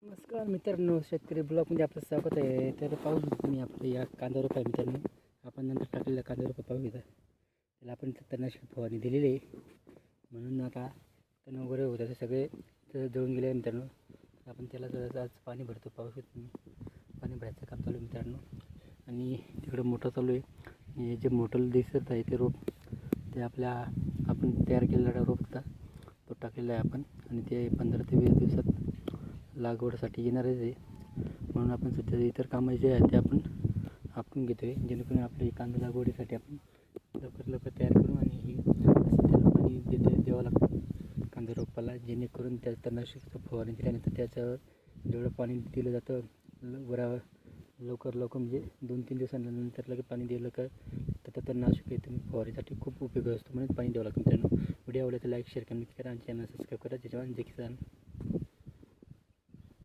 नमस्कार मित्रांनो, शेतकरी ब्लॉगमध्ये आपलं स्वागत आहे. तर पाहू शकतो मी आपल्या या कांदा रोप आहे मित्रांनो. आपण नंतर टाकलेला कांदा रोप पाहू इथं. त्याला आपण तणनाशक फवारणी दिलेली आहे, म्हणून आता तण वगैरे होतं ते सगळे जळून गेले मित्रांनो. आपण त्याला जर आज पाणी भरतो, पाहू शकतो मी पाणी भरायचं काम चालू आहे मित्रांनो. आणि तिकडं मोटर चालू आहे. हे जे मोटर दिसत आहे ते रोप, ते आपण तयार केलेला रोप होता, तो टाकलेला आहे आपण. आणि ते 15 ते 20 दिवसात लागवडीसाठी येणारच आहे. म्हणून आपण सध्या इतर कामं जे आहेत ते आपण घेतो आहे, जेणेकरून आपली कांदा लागवडीसाठी आपण लवकर तयार करू. आणि ही त्याला पाणी द्यावं लागतं कांदा रोपाला, जेणेकरून त्या तणनाशक फवारणी दिल्यानंतर त्याच्यावर जेवढं पाणी दिलं जातं लवकर म्हणजे 2-3 दिवसानंतर लगेच पाणी दिलं का तर तणनाशक हे तुम्ही फवारणीसाठी खूप उपयोगी असतो, म्हणून पाणी द्यावं लागतं मित्रांनो. व्हिडिओ आवडला तर लाईक, शेअर, कमेंट करा आणि चॅनल सबस्क्राईब करा. जय जवान जय किसान.